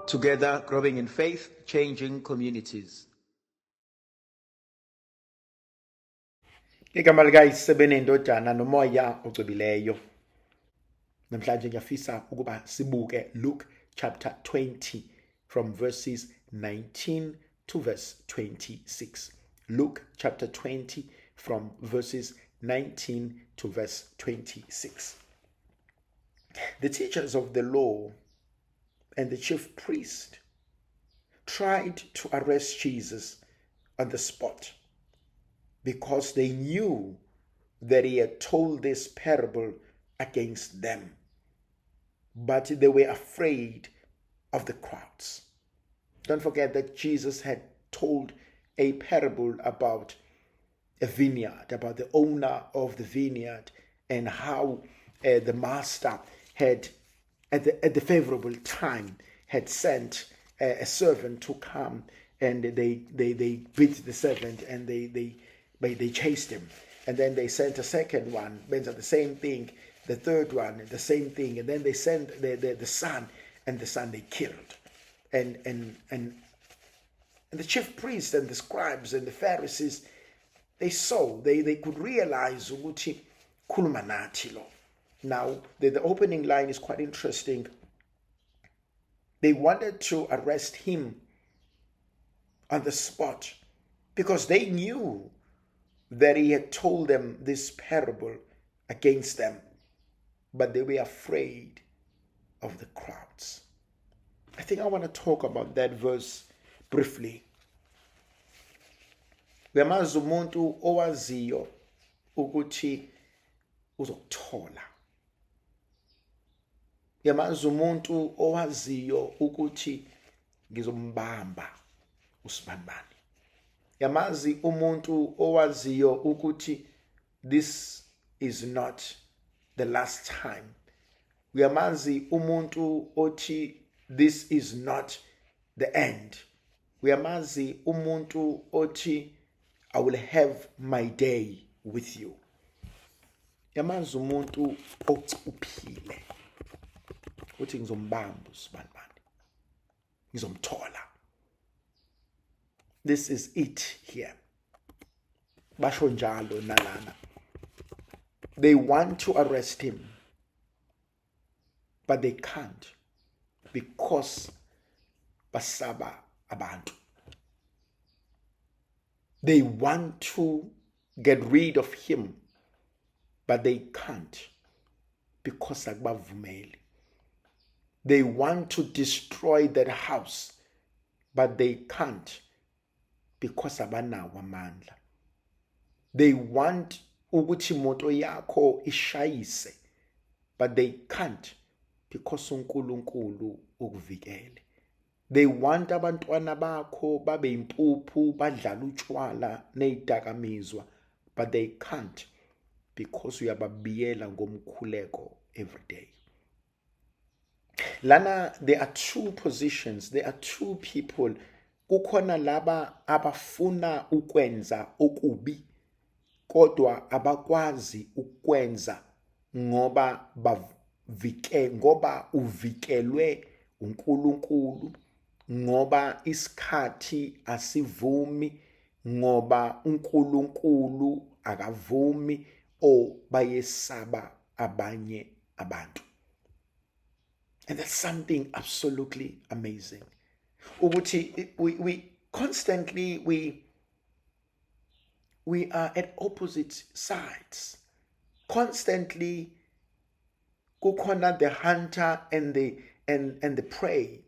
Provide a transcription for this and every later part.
Together, growing in faith, changing communities. Igama likayisebene indodana nomoya ogcobileyo. Namhlanje ngiyafisa ukuba sibuke Luke chapter 20 from verses 19 to verse 26. Luke chapter 20 from verses 19 to verse 26. The teachers of the law and the chief priest tried to arrest Jesus on the spot because they knew that he had told this parable against them, but they were afraid of the crowds. Don't forget that Jesus had told a parable about a vineyard, about the owner of the vineyard, and how the master had, at the favorable time, had sent a servant to come, and they beat the servant, and they chased him, and then they sent a second one, meant the same thing, the third one, the same thing, and then they sent the son, and the son they killed, and the chief priests and the scribes and the Pharisees, they saw, they could realize ukuthi khuluma nathi lo. Now the opening line is quite interesting. They wanted to arrest him on the spot because they knew that he had told them this parable against them, but they were afraid of the crowds. I think I want to talk about that verse briefly. Uyamazi umuntu owaziyo ukuthi uzokuthola. Uyamazi umuntu owaziyo ukuthi ngizombamba usibanibani. Uyamazi umuntu owaziyo ukuthi this is not the last time. Uyamazi umuntu othi this is not the end. Uyamazi umuntu othi I will have my day with you. Uyamazi umuntu ocuphile uthi ngizombamba usibanibani, ngizomthola. This is it here. Basho njalo nalana. They want to arrest him, but they can't because basaba abantu. They want to get rid of him, but they can't because akubavumeli. They want to destroy that house, but they can't because abanawo amandla. They want ukuthi imoto yakho ishayise, but they can't because uNkulunkulu ukuvikele. They want abantwana bakho babe impuphu badlala utshwala nezidakamizwa, but they can't because uyababiyela ngomkhuleko every day. Lana, there are two positions, there are two people. Kukhona laba abafuna ukwenza okubi kodwa abakwazi ukwenza ngoba ngoba uvikelwe uNkulunkulu, ngoba isikhathi asivumi, ngoba uNkulunkulu akavumi, o bayesaba abanye abantu. And that's something absolutely amazing. Ukuthi we constantly we are at opposite sides. Constantly kukhona the hunter and the prey.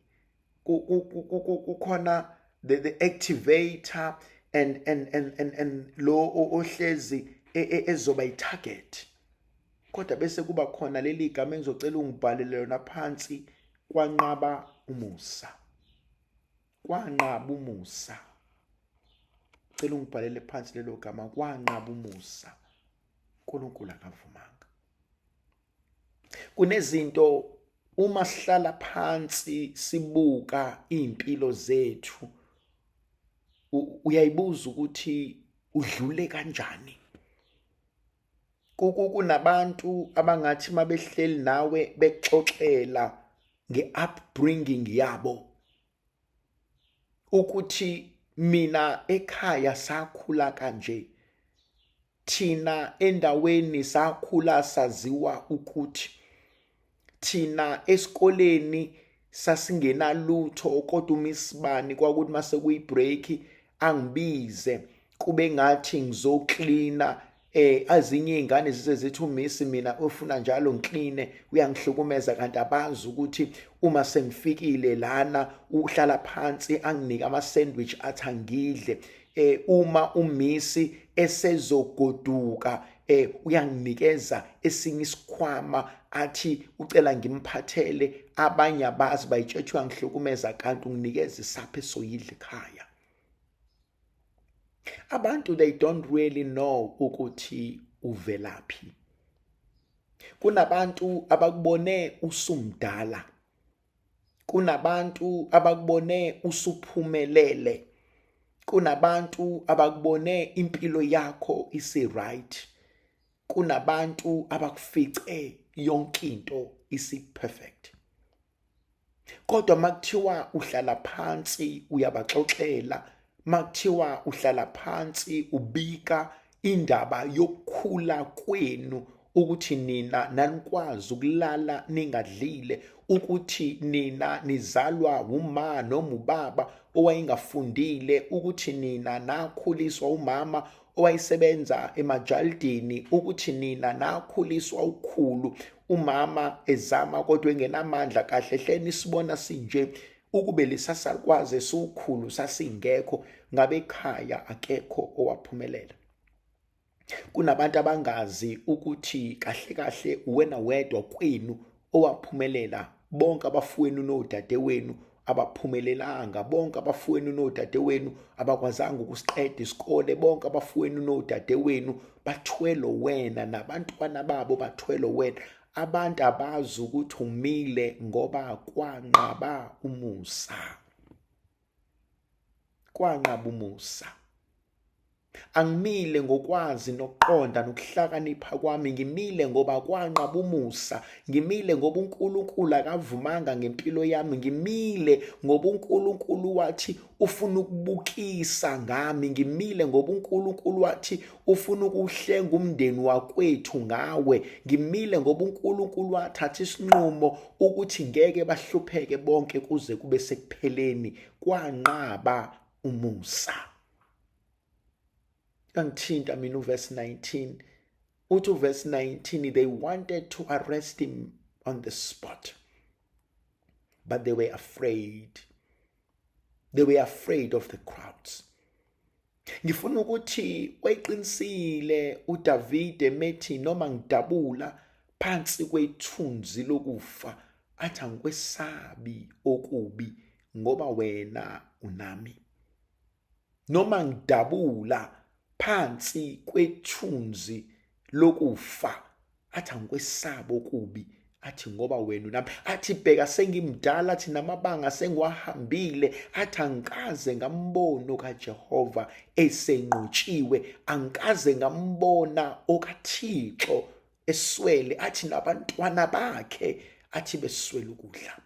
Kukhona the activator and lo ohlezi ezoba itarget. Kodwa bese kuba khona leli gama engizocela ungibhalele lona phansi, kwanqaba umusa. Kwanqaba umusa. Cela ungibhalele phansi lelo gama, kwanqaba umusa. uNkulunkulu akavumanga. Kunezinto uma sihlala phansi sibuka impilo zethu, uyayibuza ukuthi udlule kanjani. Kunabantu abangathi mabehleli nawe bexoxela ngeupbringing yabo, ukuthi mina ekhaya sakhula kanje, thina endaweni sakhula saziwa ukuthi thina esikoleni sasingenalutho, kodwa umisibani kwakuthi mase kuyibreak angibize kube ngathi ngizoklina. Ezinye izingane zithi umisi mina ufuna njalo ngikline, uyangihlukumeza, kanti abazi ukuthi uma sengifikile lana uhlala phansi anginike ama-sandwich athi angidle. Uma umisi esezogoduka uyanginikeza esinye isikhwama athi ucela ngimphathele. Abanye abazi bayitshetshe uyangihlukumeza, kanti unginikeza isapho esoyidla ekhaya. Abantu, they don't really know ukuthi uvelaphi. Kunabantu abakubone usumdala, kunabantu abakubone usuphumelele, kunabantu abakubone impilo yakho isi-right, kunabantu abakufice yonke into isi-perfect. Kodwa makuthiwa uhlala phansi uyabaxoxela, makuthiwa uhlala phansi ubika indaba yokukhula kwenu, ukuthi nina nanikwazi ukulala ningadlile, ukuthi nina nizalwa uma noma ubaba owayengafundile, ukuthi nina nakhuliswa umama owayesebenza emajaldini, ukuthi nina nakhuliswa ukhulu umama ezama kodwa engenamandla. Kahle hleni sibona sinje ukube lisasakwazi sukhulu sasingekho, ngabe ekhaya akekho owaphumelela. Kunabantu abangazi ukuthi kahle kahle uwena wedwa kwenu owaphumelela. Bonke abafowenu nodadewenu abaphumelelanga, bonke abafowenu nodadewenu abakwazanga ukusiqeda isikole, bonke abafowenu nodadewenu bathwele wena, nabantwana babo bathwele wena. Abantu abazi ukuthi umile ngoba kwanqaba umusa. Kwanqaba umusa. Angimile ngokwazi nokuqonda nokuhlakanipha kwami, ngimile ngoba kwanqaba umusa. Ngimile ngoba uNkulunkulu akavumanga ngempilo yami, ngimile ngoba uNkulunkulu wathi ufuna ukubukisa ngami, ngimile ngoba uNkulunkulu wathi ufuna ukuhlenga umndeni wakwethu ngawe, ngimile ngoba uNkulunkulu wathatha isinqumo ukuthi ngeke bahlupheke bonke kuze kube sekupheleni. Kwanqaba umusa. Angithinta mina uverse 19. Uthi uverse 19, they wanted to arrest him on the spot, but they were afraid. They were afraid of the crowds. Ngifuna ukuthi wayiqinisile uDavide methi noma ngidabula phansi kwethunzi lokufa, athi angikwesabi okubi ngoba wena unami. Noma ngidabula phansi kwethunzi lokufa, athi angikwesaba okubi, athi ngoba wena unami. Athi bheka sengimdala, athi namabanga sengiwahambile, athi angikaze ngambona kaJehova esenqotshiwe, angikaze ngambona okaThixo eswele, athi nabantwana bakhe athi beswele ukudla.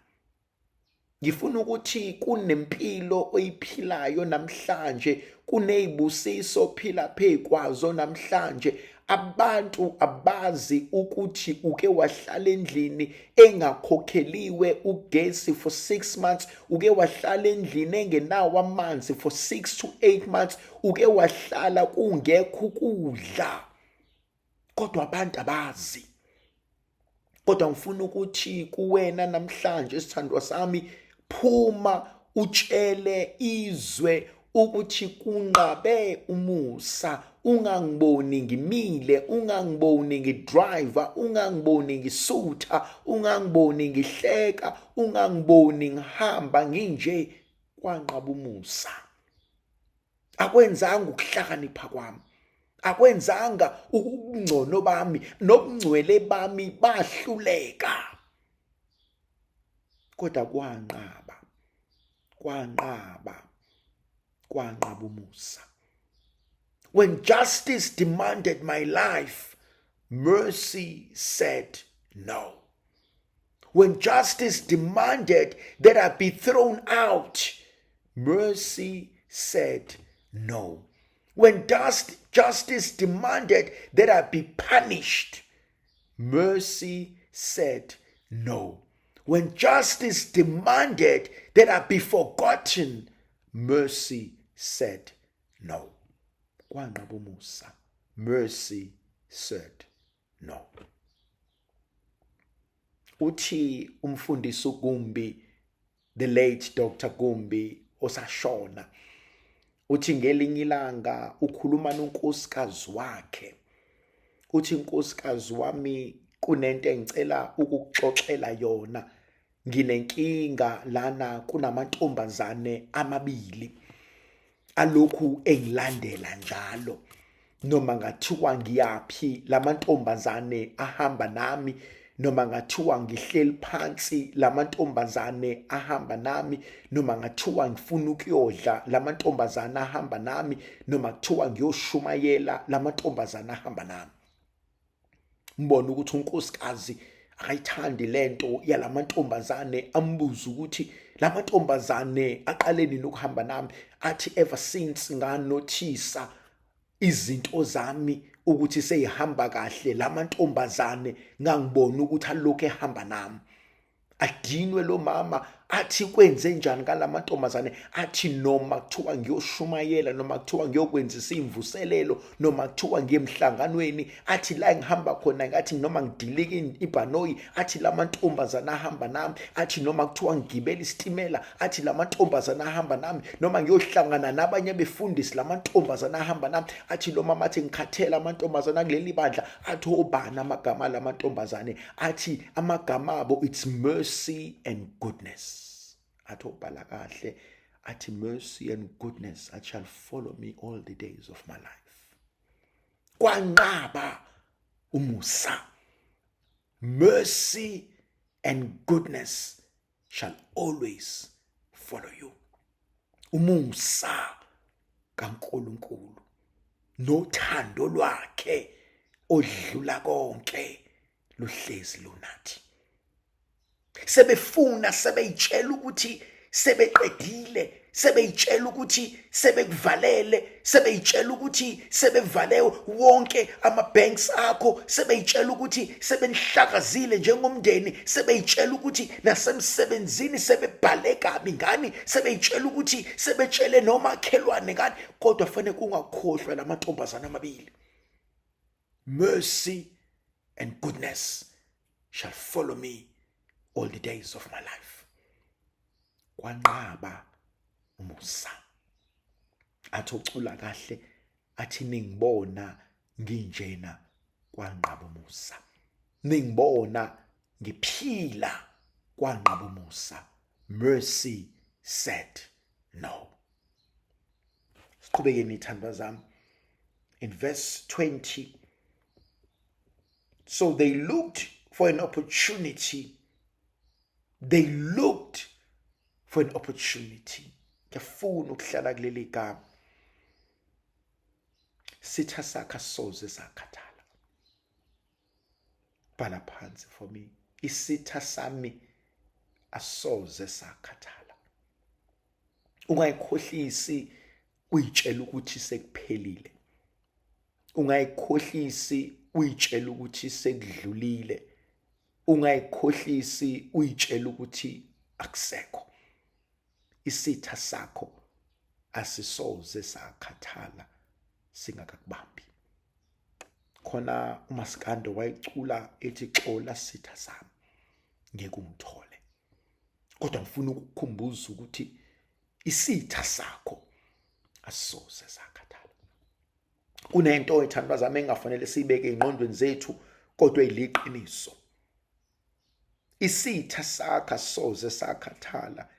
Ngifuna ukuthi kunempilo oyiphilayo namhlanje, kunezibusiso phila phekwazo namhlanje. Abantu abazi ukuthi uke wahlala endlini engakhokheliwe ugesi for 6 months, uke wahlala endlini engenawo amanzi for 6 to 8 months, uke wahlala kungekho ukudla. Kodwa abantu abazi. Kodwa ngifuna ukuthi kuwena namhlanje sithandwa sami, phuma utshele izwe ukuthi kunqabe umusa. Ungangiboni ngimile, ungangiboni ngidriver, ungangiboni ngisutha, ungangiboni ngihleka, ungangiboni ngihamba nginje. Kwanqaba umusa. Akwenzanga ukuhlakanipha kwami, akwenzanga ubungcono bami nobungcwele bami bahluleka, kodwa kwanqaba umusa. When justice demanded my life, mercy said no. When justice demanded that I be thrown out, Mercy said no. When justice demanded that I be punished, mercy said no. When justice demanded that I be forgotten, mercy said no. Kwanqaba umusa. Mercy said no. Uthi umfundisi uGumbi, the late Dr. Gumbi osashona, uthi ngelinye ilanga ukhuluma nonkosikazi wakhe. Uthi inkosikazi wami kunento engicela ukukuxoxela yona. Nginenkinga lana kunamantombazane amabili alokhu engilandela njalo. Noma ngathiwa ngiyaphi lamantombazane ahamba nami, noma ngathiwa ngihleli phansi lamantombazane ahamba nami, noma ngathiwa ngifuna ukuyodla lamantombazane ahamba nami, noma kuthiwa ngiyoshumayela lamantombazane ahamba nami. Mbona ukuthi unkosikazi akayithandi lento yalamantombazane. Ambuza ukuthi lamantombazane aqaleni nokuhamba nami. Athi ever since nganothisa izinto zami ukuthi seyihamba kahle, lamantombazane ngangibona ukuthi alokhu ehamba nami. Adinwe lo mama, athi kwenze njani ngalamantombazane? Athi noma kuthiwa ngiyoshumayela, noma kuthiwa ngiyokwenzisa imvuselelo, noma kuthiwa ngiyemhlanganweni, athi la ngihamba khona ngathi noma ngidilika ibhanoyi, athi lamantombazane ahamba nami. Athi noma kuthiwa ngigibela isitimela, athi lamantombazane ahamba nami. Noma ngiyohlangana nabanye abefundisi, lamantombazane ahamba nami. Athi lo mama athi ngikhathela amantombazane kuleli bandla. Athi obani amagama lamantombazane? Athi amagama abo it's mercy and goodness. Athi obhala kahle, athi mercy and goodness shall follow me all the days of my life. Kwanqaba umusa. Mercy and goodness shall always follow you. Umusa kaNkulunkulu nothando lwakhe odlula konke luhlezi lunathi. Sebefuna, sebeyitshela ukuthi sebeqedile, sebeyitshela ukuthi sebekuvalele, sebeyitshela ukuthi sebevale wonke ama-banks akho, sebeyitshela ukuthi sebenihlakazile njengomndeni, sebeyitshela ukuthi nasemsebenzini sebebhale kabi ngani, sebeyitshela ukuthi sebetshele nomakhelwane ngani. Kodwa fanele kungakhohlwa lamantombazane amabili. Mercy and goodness shall follow me all the days of my life. Kwanqaba umusa. Athi ucula kahle, athi ningibona nginjena kwanqaba umusa. Ningibona ngiphila kwanqaba umusa. Mercy said no. Siqhubekeni ithandwa zami. In verse 20, so they looked for an opportunity. They looked for an opportunity. Ngiyafuna ukuhlala kuleli gama. Sitha sakhe asoze sakhathala. Bhala phansi for me. Isitha sami asoze sakhathala. Ungayikhohlisi uyitshela ukuthi sekuphelile. Ungayikhohlisi uyitshela ukuthi sekudlulile. Ungayikhohlisi uyitshela ukuthi akusekho. Isitha sakho asisoze sakhathala singakakubambi. Khona uMasikando wayicula ethi xola sitha sami ngeke ungithole. Kodwa ngifuna ukukukhumbuza ukuthi isitha sakho asisoze sakhathala. Kunento ethandwa zami engafanele siyibeke engqondweni zethu kodwa iliqiniso. Isitha sakho asisoze sakhathala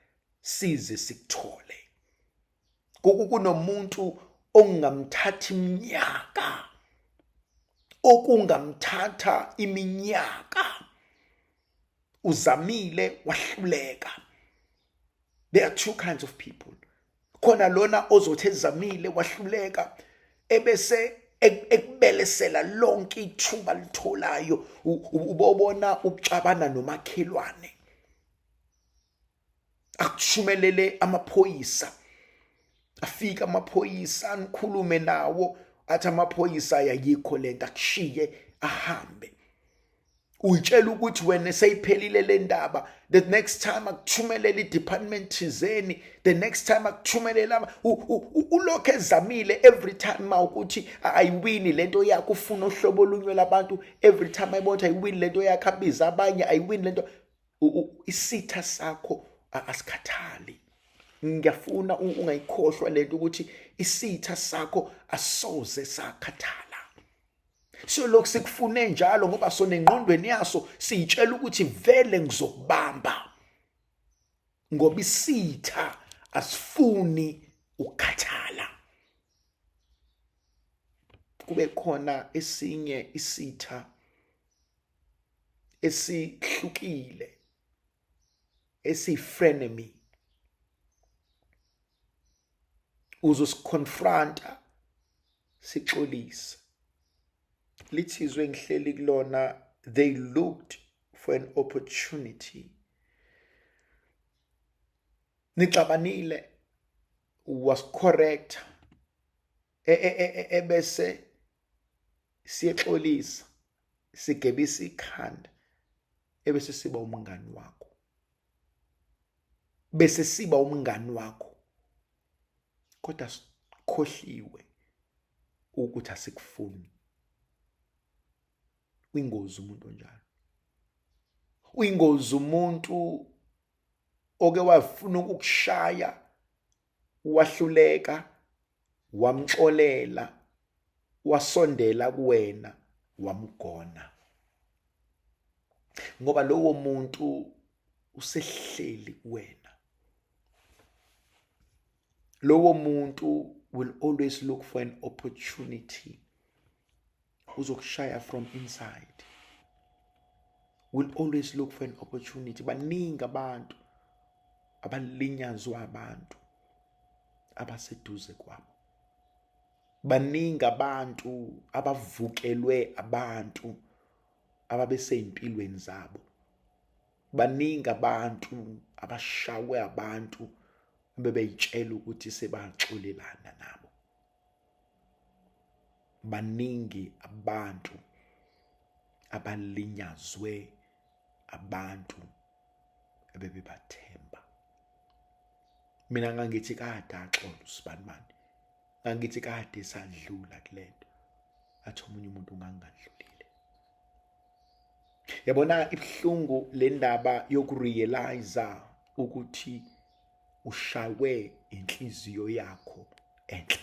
size sikuthole. Kunomuntu ongamthatha iminyaka, okungamthatha iminyaka, uzamile wahluleka. There are two kinds of people. Khona lona ozothi ezamile wahluleka ebese ekubelesela lonke ithuba litholayo, ubobona ukuxabana nomakhelwane, akushumelele amaphoyisa, afika amaphoyisa anikhulume nawo athi amaphoyisa ayikho lento akushiye ahambe. Uyitshela ukuthi wena seyiphelile le ndaba, the next time akuthumelela i-department thizeni, the next time akuthumelela ulokhu ezamile every time mawukuthi ayiwini lento yakho, ufuna uhlobo olunywe labantu, every time ayibona ayiwini lento yakho, abiza abanye ayiwini lento. Isitha sakho asikhathali. Ngiyafuna ungayikhohlwa lento ukuthi isitha sakho asoze sakhathala. So lokhu sikufune njalo ngoba sona engqondweni yaso siyitshela ukuthi vele ngizokubamba, ngoba isitha asifuni ukukhathala. Kube khona esinye isitha esihlukile, esiyifrenemy, uzosikonfronta sixolisa. Lithizwe ngihleli kulona, they looked for an opportunity. Nixabanile was correct, ebese siyexolisa, sigebisa ikhanda, ebese siba umngani wakho, bese siba umngani wakho, kodwa sikhohliwe ukuthi asikufuni. Uyingozi umuntu onjalo. Uyingozi umuntu oke wafuna ukukushaya, wahluleka, wamxolela, wasondela kuwena, wamgona. Ngoba lowo muntu usehleli kuwena. Lowo muntu will always look for an opportunity. Uzokushaya from inside. Will always look for an opportunity. Baningi abantu abalinyazwa abantu abaseduze kwabo. Baningi abantu abavukelwe abantu ababesempilweni zabo. Baningi abantu abashawe abantu bebeyitshela ukuthi sebaxolelana nabo. Baningi abantu abalinyazwe abantu ebebebathemba. Mina ngangithi kade axolo uSibanibani, ngangithi kade sadlula kulento, athi omunye umuntu ungangadlulile. Yabona ibhlungu le ndaba yokurealize ukuthi ushawe inhliziyo yakho enhle.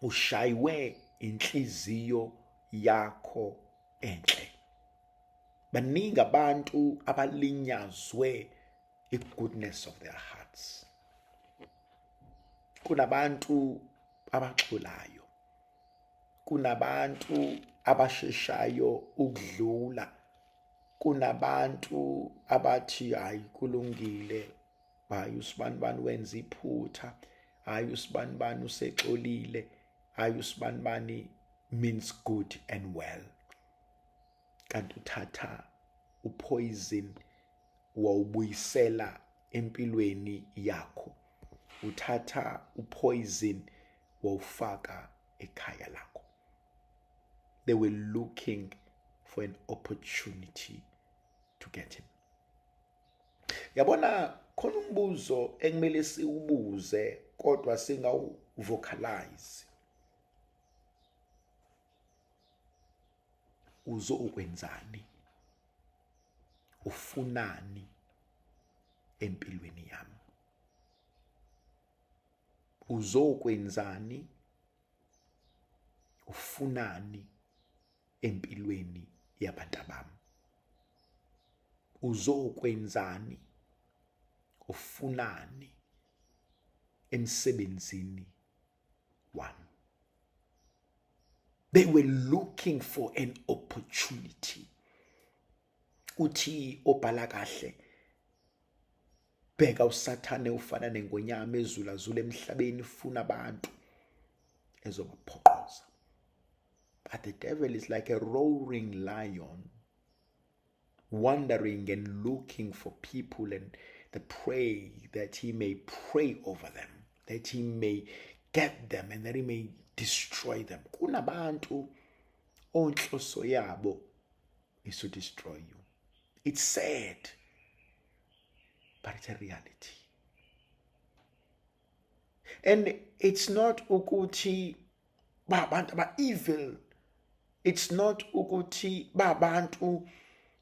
Ushaywe inhliziyo yakho enhle. Baningi abantu abalinyazwe i-goodness of their hearts. Kunabantu abaxolayo. Kunabantu abasheshayo ukudlula. Kunabantu abathi hayi kulungile, hayi uSibanibani wenza iphutha, hayi uSibanibani usexolile, hayi uSibanibani means good and well. Kanti uthatha upoison wawubuyisela empilweni yakho. Uthatha upoison wawufaka ekhaya lakho. They were looking for an opportunity to get him. Yabona khona umbuzo ekumele siubuze kodwa singawuvocalize. Uzokwenzani? Ufunani empilweni yami? Uzokwenzani? Ufunani empilweni yabantu bami? Uzokwenzani? Ufunani emsebenzini wami? They were looking for an opportunity. Uthi obhala kahle, bheka uSathane ufana nengonyama ezulazula emhlabeni ufuna abantu ezobaphoqoza. But the devil is like a roaring lion, wandering and looking for people and the prey that he may prey over them. that he may get them and that he may destroy them. Kunabantu onhloso yabo is to destroy you. It's sad, but it's a reality. And it's not ukuthi babantu aba evil. It's not ukuthi babantu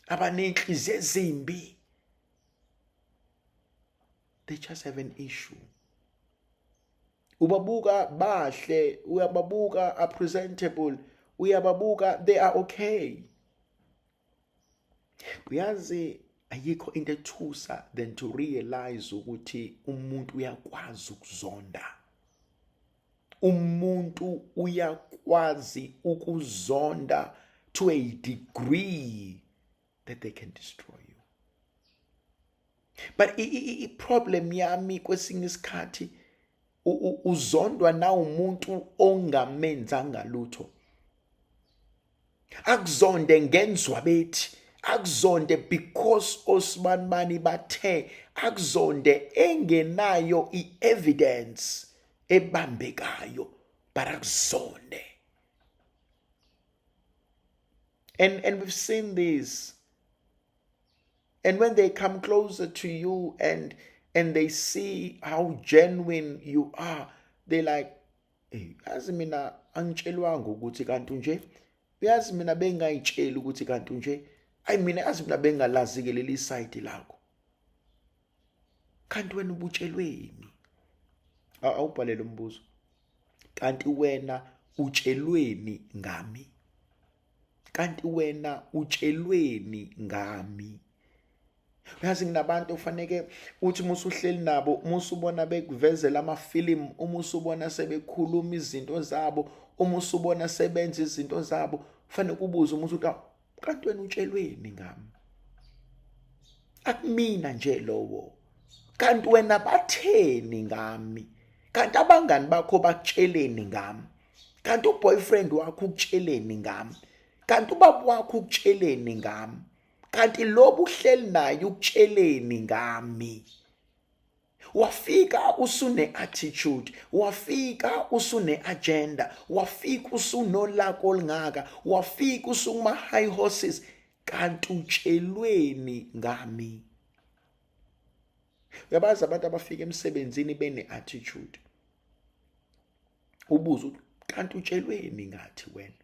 abanenhliziyo ezimbi. They just have an issue. Ubabuka bahle, uyababuka are presentable, uyababuka they are okay. Uyazi ayikho into ethusa than to realize ukuthi umuntu uyakwazi ukuzonda. Umuntu uyakwazi ukuzonda to a degree that they can destroy you. But i-problem yami kwesinye isikhathi uzondwa na umuntu ongamenzanga lutho. Akuzonde ngenzwa bethi, akuzonde because osibanibani bathe, akuzonde engenayo i-evidence ebambekayo, but akuzonde. And we've seen this. And when they come closer to you and they see how genuine you are, they're like, hey, yazi mina angitshelwanga ukuthi kanti nje, yazi mina bengayitsheli ukuthi kanti nje, ayi mina yazi mina bengalazi ke leli side lakho. Kanti wena ubutshelweni? Awubhalele umbuzo. Kanti wena utshelweni ngami? Kanti wena utshelweni ngami? Uyazi nginabantu ufanele uthi musuhleli nabo, musubona bekuvezela amafilimu, umusubona sebekhuluma izinto zabo, umusubona sebenza izinto zabo, ufanele kubuza umuntu ukuthi kanti wena utshelweni ngami? Akumina nje lowo. Kanti wena batheni ngami? Kanti abangani bakho bakutsheleni ngami? Kanti uboyfriend wakho ukutsheleni ngami? Kanti ubaba wakho ukutsheleni ngami? Kanti lobu uhleli naye ukutsheleni ngami? Wafika usune attitude, wafika usune agenda, wafika usunolako olungaka, wafika usuma high horses, kanti utshelweni ngami? Uyabazi abantu abafika emsebenzini bene attitude. Ubuza kanti utshelweni ngathi wena?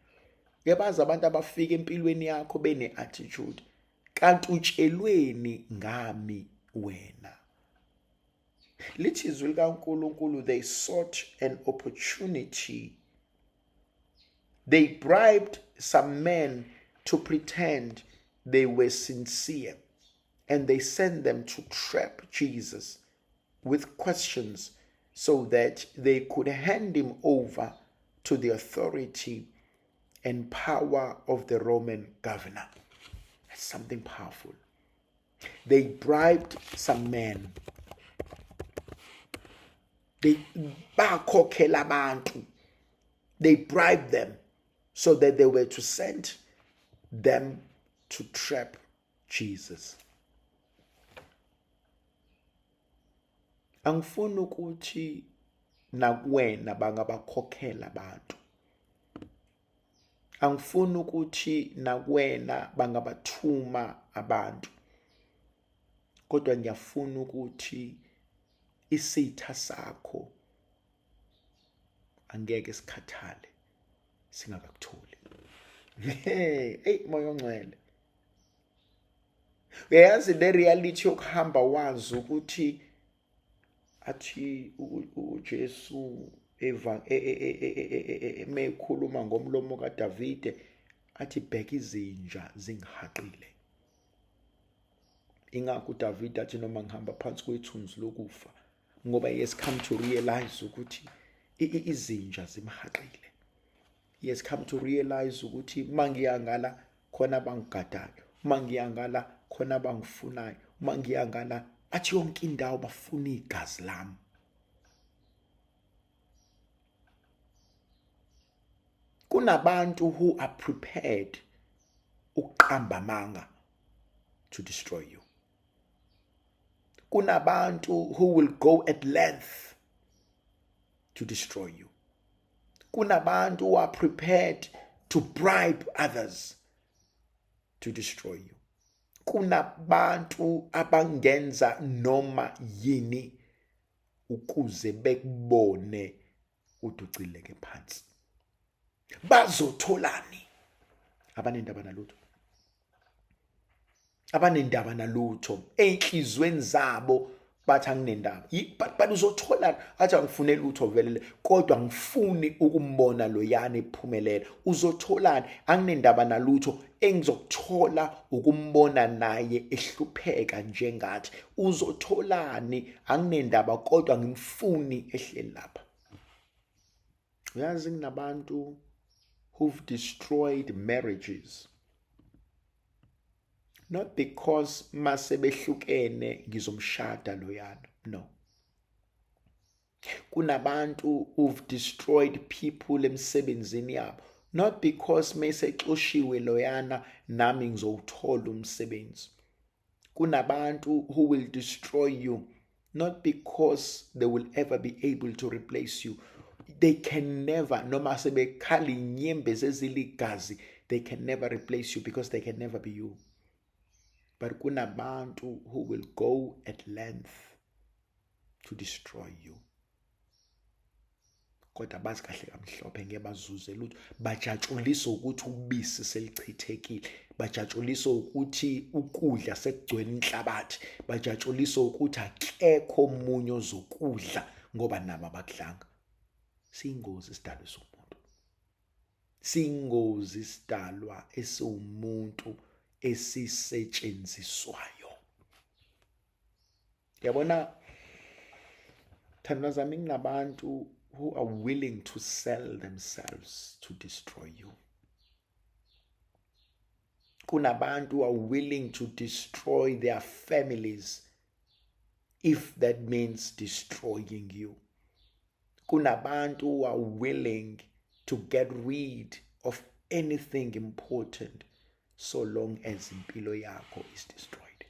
Uyabazi abantu abafika empilweni yakho bene attitude. Kanti utshelweni ngami wena? Lithi izwi likaNkulunkulu, they sought an opportunity. They bribed some men to pretend they were sincere, and they sent them to trap Jesus with questions so that they could hand him over to the authority and power of the Roman governor. That's something powerful. They bribed some men. They bribed them so that they were to send them to trap Jesus. Angifuni ukuthi nakuwena bangabakhokhela abantu. Angifuni ukuthi nakuwena bangabathuma abantu. Kodwa ngiyafuna ukuthi isitha sakho angeke sikhathale singakakutholi. Hey moya ongcwele. Uyazi le reality yokuhamba wazi ukuthi athi uJesu mekhuluma ngomlomo kaDavide athi bheka izinja zingihaqile. Ingakho uDavide athi noma ngihamba phansi kwethunzi lokufa, ngoba he has come to realize ukuthi izinja zimhaqile. He has come to realize ukuthi mangiyangala khona bangigadayo, mangiyangala khona bangifunayo, mangiyangala athi yonke indawo bafuna igazi lami. Kunabantu who are prepared ukuqamba amanga to destroy you. Kunabantu who will go at length to destroy you. Kunabantu who are prepared to bribe others to destroy you. Kunabantu abangenza noma yini ukuze bekubone uducileke phansi. Bazotholani? Abanendaba nalutho. Abanendaba nalutho. Enhlizweni zabo bathi anginendaba. But uzotholani? Athi angifuneli lutho velele, kodwa ngifuni ukumbona loyana ephumelela. Uzotholani? Anginendaba nalutho, engizokuthola ukumbona naye ehlupheka njengathi. Uzotholani? Anginendaba kodwa ngimfuni ehleli lapha. Uyazi kunabantu who've destroyed marriages, not because mase behlukene ngizomshada loyana, no. Kunabantu who've destroyed people emsebenzini yabo, not because mase exoshiwe loyana nami ngizowuthola umsebenzi. Kunabantu who will destroy you, not because they will ever be able to replace you. They can never, noma sebekhala inyembezi eziligazi, they can never replace you because they can never be you. But kunabantu who will go at length to destroy you. Kodwa bazi kahle kamhlophe ngeke bazuze lutho. Bajatshulisa ukuthi ubisi selichithekile. Bajatshulisa ukuthi ukudla sekugcwele inhlabathi. Bajatshulisa ukuthi akekho omunye ozokudla ngoba nabo abakudlanga. Siyingozi isidalwa somuntu. Siyingozi isidalwa esiwumuntu esisetshenziswayo. Yabona thanda zami nginabantu who are willing to sell themselves to destroy you. Kunabantu who are willing to destroy their families if that means destroying you. Kunabantu who are willing to get rid of anything important so long as impilo yakho is destroyed.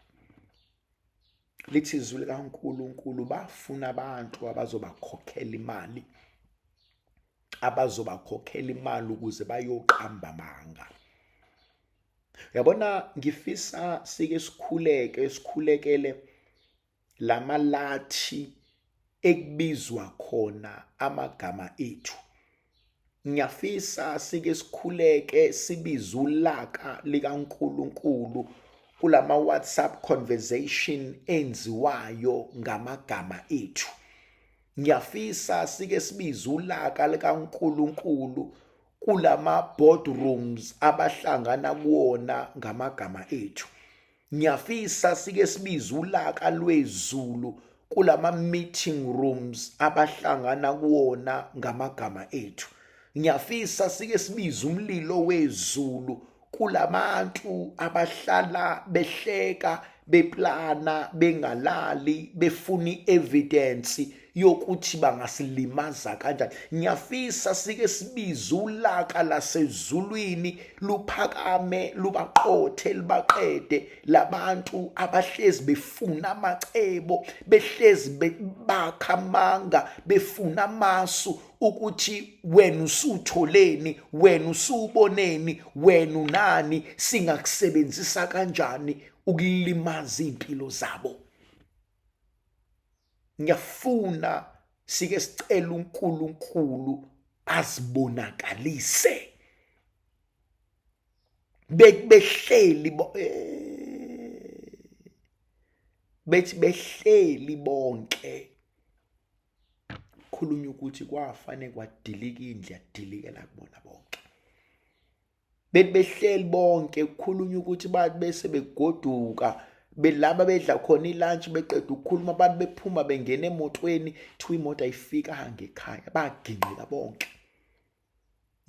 Lithi izwi likaNkulunkulu bafuna abantu abazobakhokhela imali. Abazobakhokhela imali ukuze bayoqamba amanga. Yabona ngifisa sike sikhulekele lamalathi ekubizwa khona amagama ethu. Ngiyafisa sike sikhuleke sibiza ulaka likaNkulunkulu kulama WhatsApp conversation enziwayo ngamagama ethu. Ngiyafisa sike sibiza ulaka likaNkulunkulu kulama boardrooms abahlangana kuwona ngamagama ethu. Ngiyafisa sike sibiza ulaka lwezulu kulama meeting rooms abahlangana kuwona ngamagama ethu. Ngiyafisa sike sibiza umlilo wezulu kulabantu abahlala behleka beplana bengalali befuni evidence yokuthi bangasilimaza kanjani. Ngiyafisa sike sibiza ulaka lasezulwini luphakame lubaqothe libaqede labantu abahlezi befuna amacebo, behlezi bakhamanga befuna amasu ukuthi wena usutholeni, wena usuboneni, wena unani, singakusebenzisa kanjani ukulimaza impilo zabo. Ngiyafuna sike sicela uNkulunkulu azibonakalise. Behleli bonke. Khulunywa ukuthi kwafane kwadilika indlu yadilikela kubona bonke. Behleli bonke kukhulunywa ukuthi bathi bese begoduka belaba bedla khona ilunch beqeda ukukhuluma abantu bephuma bengena emotweni thu imoto ayifika ngekhaya baginqika bonke.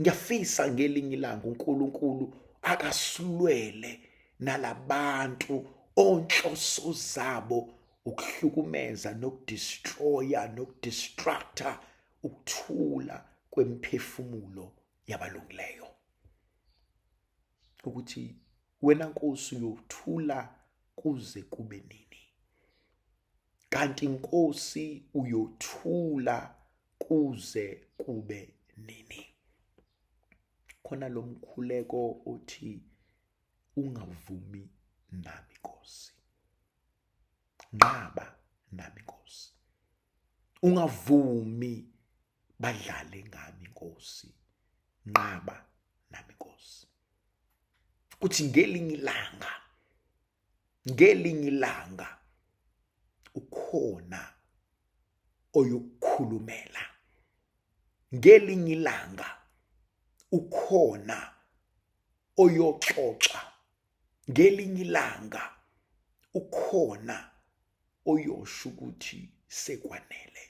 Ngiyafisa ngelinye ilanga uNkulunkulu akasilwele nalabantu onhloso zabo ukuhlukumeza nokudestroya nokudistracta ukuthula kwemphefumulo yabalungileyo. Ukuthi wena Nkosi uyothula kuze kube nini? Kanti Nkosi uyothula kuze kube nini. Khona lo mkhuleko uthi ungavumi nami Nkosi. Nqaba nami Nkosi. Ungavumi badlale ngami Nkosi. Nqaba nami Nkosi. Kuthi ngelinye ilanga ukhona oyokukhulumela. Ngelinye ilanga ukhona oyoxoxa. Ngelinye ilanga ukhona oyosho ukuthi sekwanele.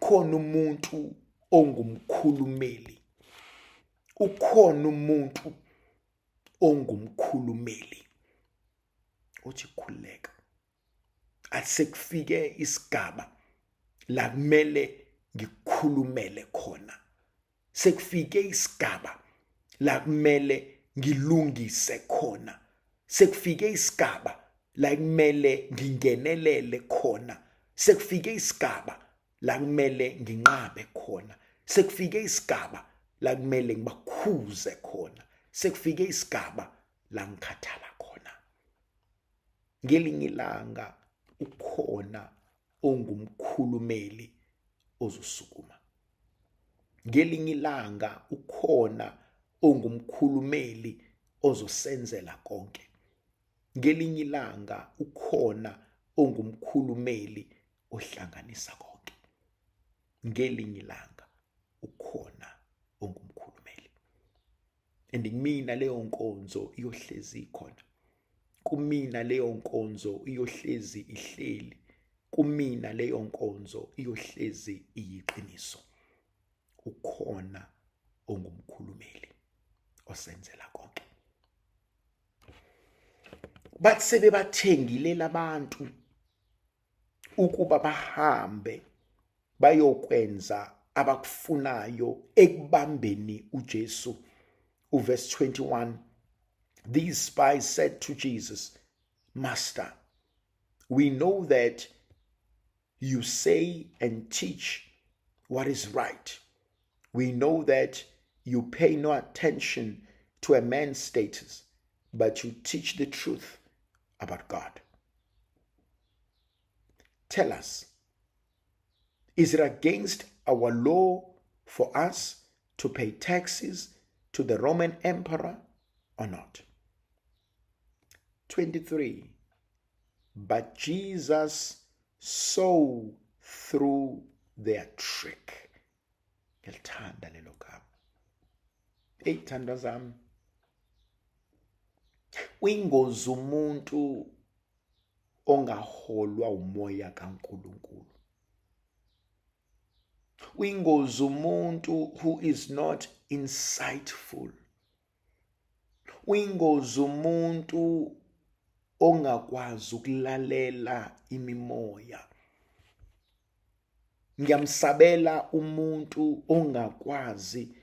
Khona umuntu ongumkhulumeli. Ukhona umuntu ongumkhulumeli. Uthi khuleka. Asekufike isigaba la kumele ngikhulumele khona. Sekufike isigaba la kumele ngilungise khona. Sekufike isigaba la kumele ngingenelele khona. Sekufike isigaba la kumele nginqabe khona. Sekufike isigaba la kumele ngibakhuze khona. Sekufike isigaba la ngikhathala khona. Ngelinye ilanga ukhona ongumkhulumeli ozosukuma. Ngelinye ilanga ukhona ongumkhulumeli ozosenzela konke. Ngelinye ilanga ukhona ongumkhulumeli ohlanganisa konke. Ngelinye ilanga ukhona ongumkhulumeli. And kumina leyo nkonzo iyohlezi khona. Kumina leyo nkonzo iyohlezi ihleli. Kumina leyo nkonzo iyohlezi iyiqiniso. Ukhona ongumkhulumeli osenzela konke. Bathi sebebathengile labantu ukuba bahambe bayokwenza abakufunayo ekubambeni uJesu. Verse 21, these spies said to Jesus, Master, we know that you say and teach what is right. We know that you pay no attention to a man's status, but you teach the truth about God. Tell us, is it against our law for us to pay taxes to the Roman emperor or not? 23. But Jesus saw through their trick. Ngilithanda lelo gama. Eyithandwa zami. Uyingozi umuntu ongaholwa umoya kaNkulunkulu. Uyingozi umuntu who is not insightful. Uyingozi umuntu ongakwazi ukulalela imimoya. Ngiyamsabela umuntu ongakwazi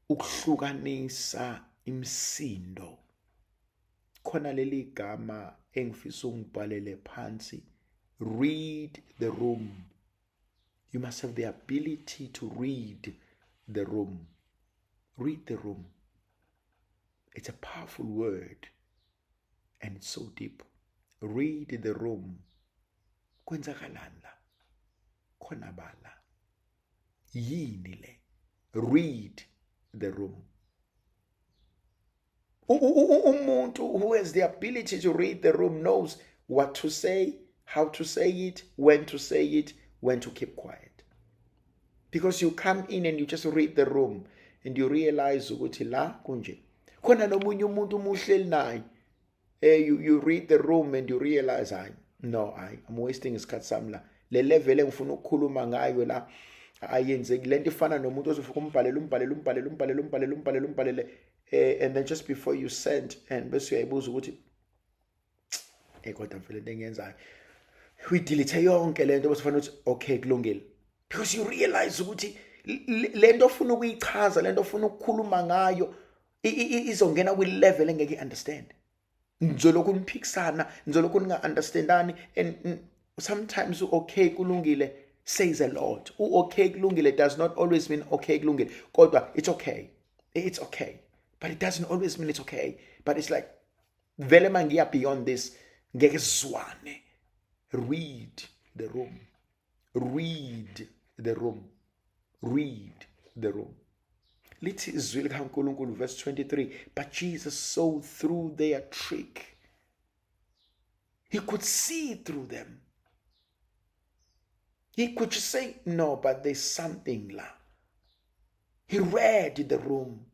ukuhlukanisa imisindo. Khona leli gama engifisa ungibhalele phansi. Read the room. You must have the ability to read the room. Read the room. It's a powerful word and it's so deep. Read the room. Kwenzakalani la? Khona bala. Yini le? Read the room. Umuntu who has the ability to read the room knows what to say, how to say it, when to keep quiet. Because you come in and you just read the room and you realize ukuthi la kunje. Khona nomunye umuntu umuhleli naye. You read the room and you realize I'm wasting isikhathi sami la. Le level engifuna ukukhuluma ngayo la ayenzeki lento ifana nomuntu ozofika umbhalele and then just before you send and bese uyayibuza ukuthi kodwa mfele into engiyenzayo uyidelete yonke lento bese ufana ukuthi okay kulungile, because you realize ukuthi lento ofuna ukuyichaza, lento ofuna ukukhuluma ngayo izongena kwi level engeke understand. Nizolokhu niphikisana, nizolokhu ninga understandani, and sometimes okay kulungile, says a lot. Okay kulungile does not always mean okay kulungile. Kodwa it's okay. It's okay. But it doesn't always mean it's okay. But it's like, vele mangiya beyond this, ngeke sizwane. Read the room. Read the room. Read the room. Lithi izwi likaNkulunkulu verse 23. But Jesus saw through their trick. He could see through them. He could just say, no, but there's something la. He read the room.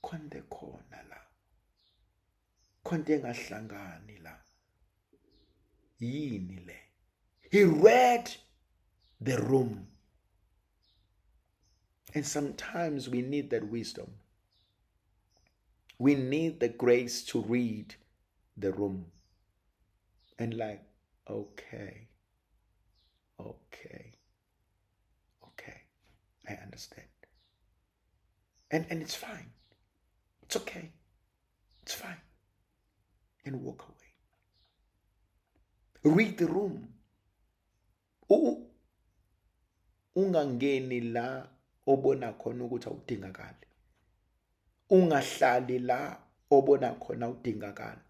Konde khona la. Konde ngahlangani la. Yini le. He read the room. And sometimes we need that wisdom. We need the grace to read the room. And like, okay, I understand. And it's fine. It's okay. It's fine. And walk away. Read the room. Ungangeni la obona khona ukuthi awudingakali. Ungahlali la obona khona awudingakali.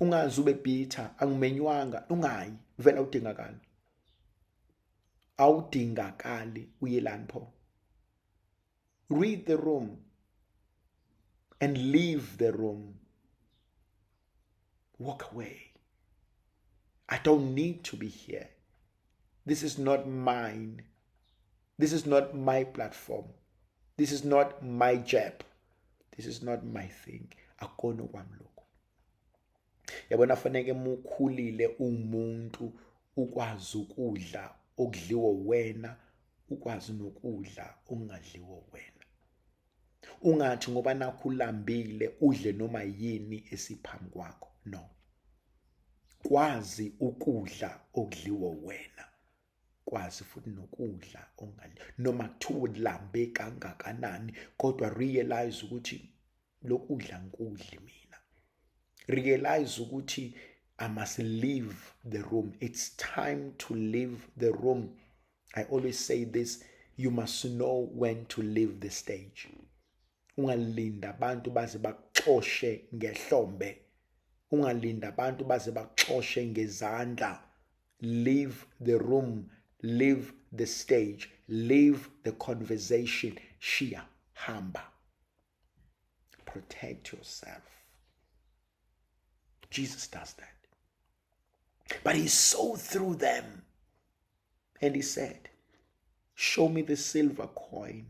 Ungazi ube bitter, angimenywanga, ungayi, vele awudingakali. Awudingakali uyelani pho. Read the room and leave the room. Walk away. I don't need to be here. This is not mine. This is not my platform. This is not my jab. This is not my thing. Akona kwami lokho. Yabona faneke mukhulile umuntu ukwazi ukudla okudliwa wena, ukwazi nokudla ongadliwa wena. Ungathi ngoba nakhulambile udle noma yini esiphambi kwakho. No. Kwazi ukudla okudliwa wena. Kwazi futhi nokudla ongadli. Noma kuthiwa ulambe kangakanani, kodwa realize ukuthi lokudla ngikudli mina. Realize ukuthi I must leave the room. It's time to leave the room. I always say this, you must know when to leave the stage. Ungalinda abantu baze bakuxoshe ngehlombe. Ungalinda abantu baze bakuxoshe ngezandla. Leave the room. Leave the stage. Leave the conversation. Shia, hamba. Protect yourself. Jesus does that. But he saw through them. And he said, show me the silver coin.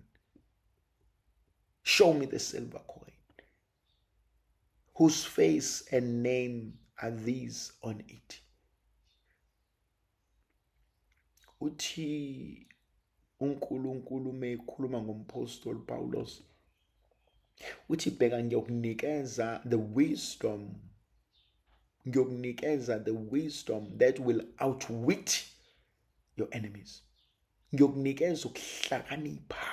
Show me the silver coin. Whose face and name are these on it? Uthi uNkulunkulu mekhuluma ngomphostoli Paulos. Uthi bheka ngiyokunikeza the wisdom. Ngiyokunikeza the wisdom that will outwit your enemies. Ngiyokunikeza ukuhlakanipha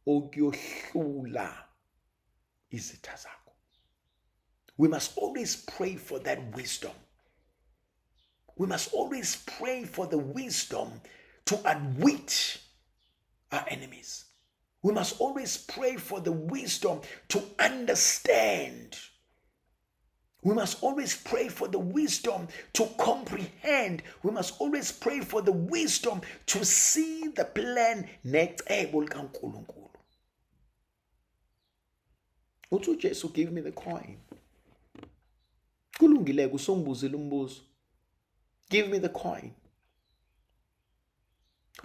okuyohlula izitha zakho. We must always pray for that wisdom. We must always pray for the wisdom to outwit our enemies. We must always pray for the wisdom to understand. We must always pray for the wisdom to comprehend. We must always pray for the wisdom to see the plan necebo likaNkulunkulu. Uthi uJesu, give me the coin. Kulungile kusongibuzile umbuzo. Give me the coin.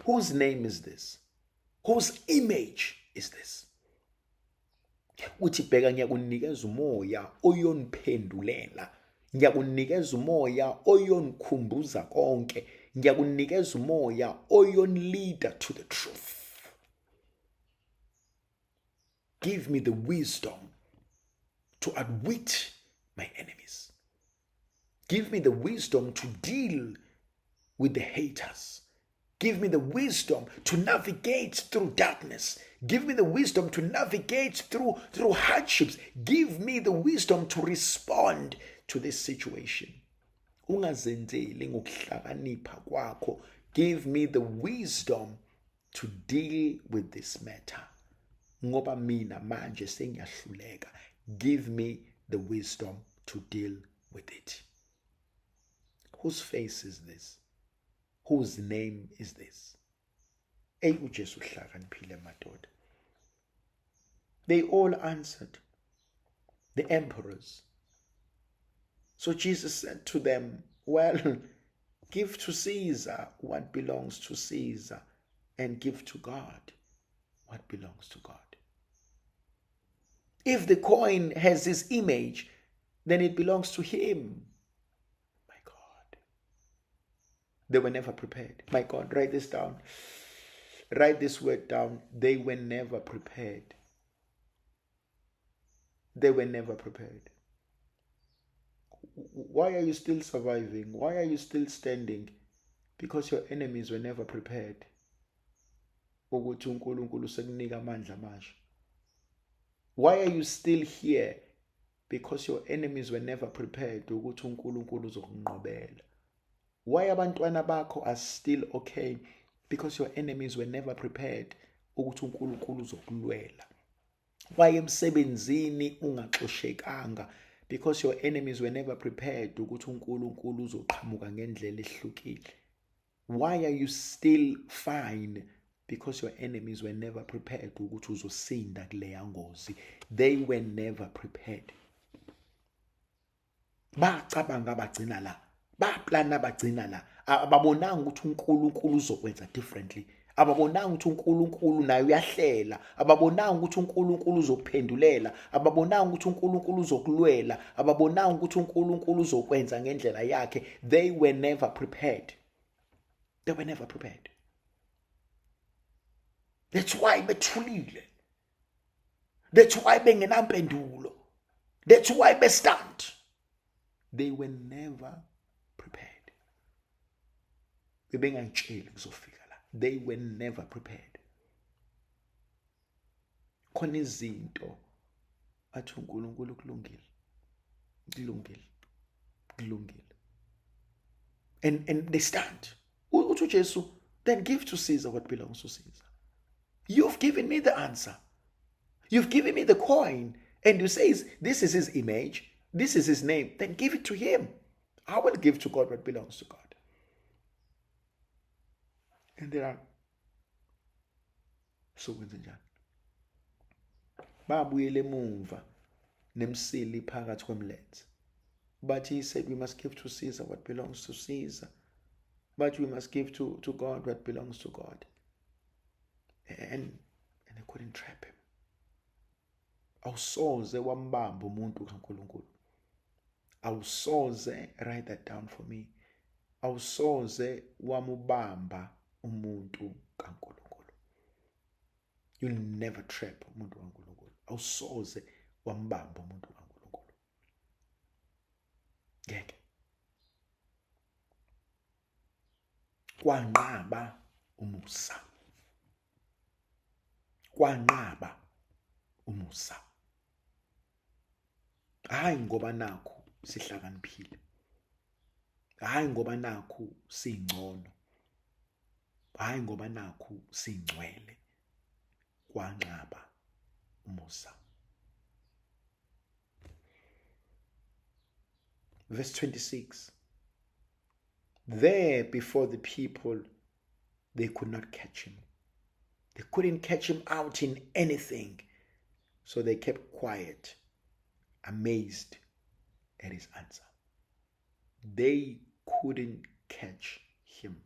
Whose name is this? Whose image is this? Uthi bheka ngiyakunikeza umoya oyoniphendulela. Ngiyakunikeza umoya oyonikhumbuza konke. Ngiyakunikeza umoya oyonleader to the truth. Give me the wisdom to outwit my enemies. Give me the wisdom to deal with the haters. Give me the wisdom to navigate through darkness. Give me the wisdom to navigate through hardships. Give me the wisdom to respond to this situation. ungazenzeli ngokuhlakanipha kwakho. Give me the wisdom to deal with this matter. Ngoba mina manje sengiyahluleka. Give me the wisdom to deal with it. Whose face is this? Whose name is this? uJesu uhlakaniphile madoda. They all answered, the emperors. So Jesus said to them, well, give to Caesar what belongs to Caesar, and give to God what belongs to God. If the coin has his image, then it belongs to him. My God. They were never prepared. My God, write this down. Write this word down. They were never prepared. They were never prepared. Why are you still surviving? Why are you still standing? Because your enemies were never prepared. Ukuthi uNkulunkulu sekunika amandla amasha. Why are you still here? Because your enemies were never prepared ukuthi uNkulunkulu uzokunqobela. Why abantwana bakho are still okay? Because your enemies were never prepared ukuthi uNkulunkulu uzokulwela. Why emsebenzini ungaxoshekanga? Because your enemies were never prepared ukuthi uNkulunkulu uzoqhamuka ngendlela ehlukile. Why are you still fine? Because your enemies were never prepared ukuthi uzosinda kuleya ngozi. They were never prepared. Bacabanga bagcina la. Baplana bagcina la. Ababonanga ukuthi uNkulunkulu uzokwenza differently. Ababonanga ukuthi uNkulunkulu naye uyahlela. Ababonanga ukuthi uNkulunkulu uzokuphendulela. Ababonanga ukuthi uNkulunkulu uzokulwela. Ababonanga ukuthi uNkulunkulu uzokwenza ngendlela yakhe. They were never prepared. They were never prepared. That's why bethulile. That's why bengenampendulo. That's why bestand. They were never prepared. Bebengayitsheli kuzofika la. They were never prepared. Khona izinto athi uNkulunkulu kulungile. Kulungile. Kulungile. And they stand. Uthi uJesu, then give to Caesar what belongs to Caesar. You've given me the answer. You've given me the coin. And you say, this is his image. This is his name. Then give it to him. I will give to God what belongs to God. And there are so kwenzenjani? Babuyele emuva nemsili phakathi kwemlenze. But he said we must give to Caesar what belongs to Caesar. But we must give to God what belongs to God. And they couldn't trap him. Awusoze wambamba umuntu kaNkulunkulu. Awusoze, write that down for me. Awusoze wamubamba umuntu kaNkulunkulu. You'll never trap umuntu kaNkulunkulu. Awusoze wambamba umuntu kaNkulunkulu. Ngeke. Kwanqaba umusa. Kwanqaba umusa. Hayi ngoba nakho sihlakaniphile. Hayi ngoba nakho singcono. Hayi ngoba nakho singcwele. Kwanqaba umusa. Verse 26. There before the people, they could not catch him. They couldn't catch him out in anything. So they kept quiet, amazed at his answer. They couldn't catch him.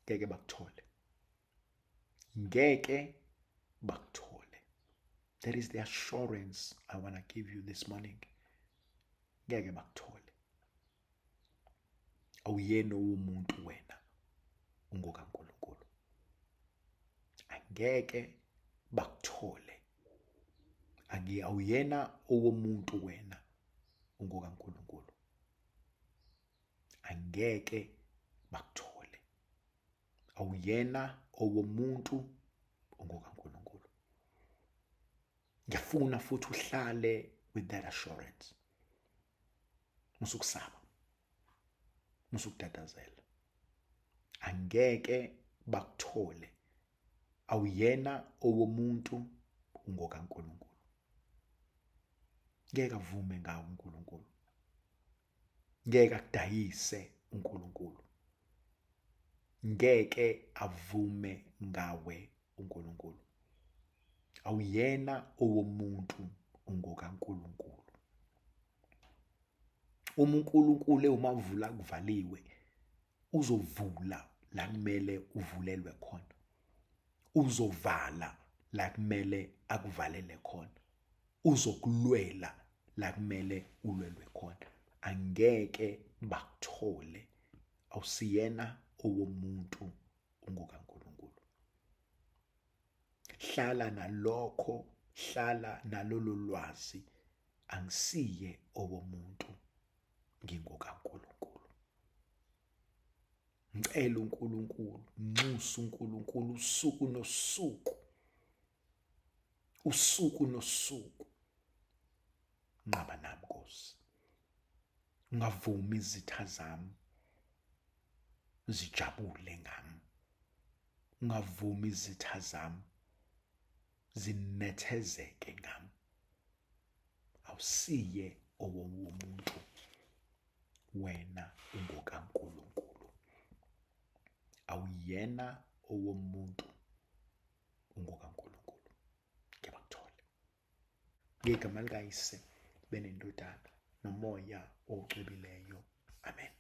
Ngeke bakuthole. Ngeke bakuthole. That is the assurance I want to give you this morning. Ngeke bakuthole. Awuyena umuntu wena ungokaNkulunkulu. Angeke bakuthole. Awuyena owomuntu wena ungokaNkulunkulu. Angeke bakuthole. Awuyena owomuntu ungokaNkulunkulu. Ngiyafuna futhi uhlale with that assurance. musukusaba, musukutatazela. Angeke bakuthole. Awuyena owomuntu, ungokaNkulunkulu. Ngeke avume ngawe uNkulunkulu. Ngeke akudayise uNkulunkulu. Ngeke avume ngawe uNkulunkulu. Awuyena owomuntu, ungokaNkulunkulu. Uma uNkulunkulu ewumavula kuvaliwe, uzovula la kumele uvulelwe khona. Uzovala la kumele akuvalele khona. Uzokulwela la kumele ulwelwe khona. Angeke bakuthole. Awusiyena owomuntu, ungokaNkulunkulu. Hlala nalokho, hlala nalolo lwazi. Angisiye owomuntu, ngingokaNkulunkulu. Ngicela uNkulunkulu, nxusa uNkulunkulu usuku nosuku. Usuku nosuku. Nqaba nami Nkosi. Ungavumi izitha zami zijabule ngami. Ungavumi izitha zami zinethezeke ngami. Awusiye owomuntu, wena ungokaNkulunkulu. Awuyena owomuntu, ungokaNkulunkulu. Ngiyabakuthole. Ngegama likaYise benendodana nomoya ocwebileyo. Amen.